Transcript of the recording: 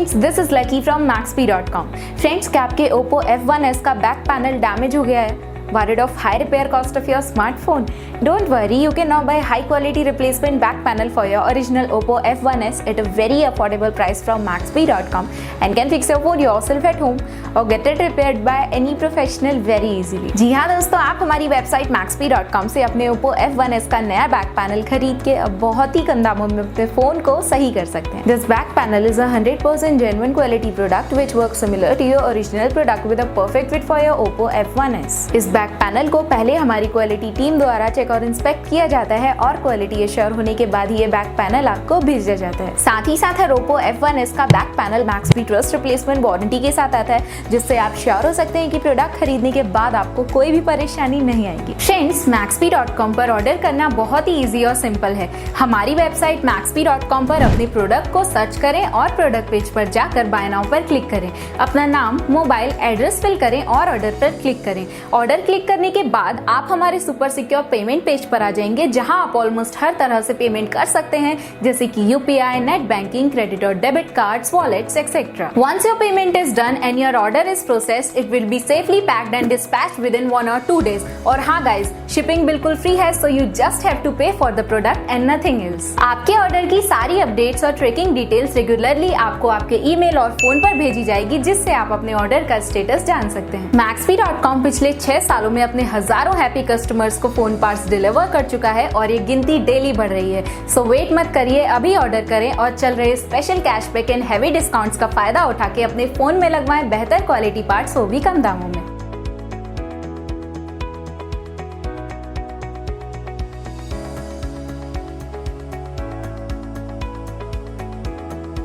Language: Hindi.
Friends, this is lucky from Maxbhi.com। Friends, क्या आपके Oppo F1s का बैक पैनल डैमेज हो गया है? Worried of high repair cost of your smartphone? Don't worry, you can now buy high quality replacement back panel for your original Oppo F1s at a very affordable price from Maxbhi.com and can fix your phone yourself at home or get it repaired by any professional very easily। जी हाँ दोस्तों, आप हमारी वेबसाइट Maxbhi.com से अपने Oppo F1s का नया बैक पैनल खरीद के अब बहुत ही कम दामों में अपने फोन को सही कर सकते हैं। This back panel is a 100% genuine quality product which works similar to your original product with a perfect fit for your Oppo F1s। इस बैक पैनल को पहले हमारी क्वालिटी टीम द्वारा चेक और इंस्पेक्ट किया जाता है और क्वालिटी एश्योर होने के बाद ये बैक पैनल आपको भेजा जाता है। साथ ही साथ Oppo F1s का back panel Maxbhi trust replacement warranty के साथ आता है, जिससे आप श्योर हो सकते हैं कि प्रोडक्ट खरीदने के बाद आपको कोई भी परेशानी नहीं आएगी। फ्रेंड्स, Maxbhi.com पर ऑर्डर करना बहुत ही इजी और सिंपल है। हमारी वेबसाइट Maxbhi.com पर अपने प्रोडक्ट को सर्च करें और प्रोडक्ट पेज पर जाकर बाय नाउ पर क्लिक करें। अपना नाम, मोबाइल, एड्रेस फिल करें और ऑर्डर पर क्लिक करें। ऑर्डर क्लिक करने के बाद आप हमारे सुपर सिक्योर पेमेंट पेज पर आ जाएंगे, जहां आप ऑलमोस्ट हर तरह से पेमेंट कर सकते हैं, जैसे कि यूपीआई, नेट बैंकिंग, क्रेडिट और debit cards, wallets etcetera. Once your payment is done and your order is processed, it will be safely packed and dispatched within 1 or 2 days। और हाँ गाइज, शिपिंग बिल्कुल फ्री है, so you just have to pay for the product and nothing else. आपके ऑर्डर की सारी अपडेट्स और ट्रैकिंग डिटेल्स रेगुलरली आपको आपके ईमेल और फोन पर भेजी जाएगी, जिससे आप अपने ऑर्डर का स्टेटस जान सकते हैं। Maxbhi.com पिछले 6 सालों में अपने हजारों हैप्पी कस्टमर्स को फोन पार्ट्स डिलीवर कर चुका है और ये गिनती डेली बढ़ रही है। सो वेट मत करिए, अभी ऑर्डर करें और चल रहे special cashback and heavy discounts का फायदा उठा के अपने फोन में लगवाएं बेहतर क्वालिटी पार्ट्स, वो भी कम दामों में।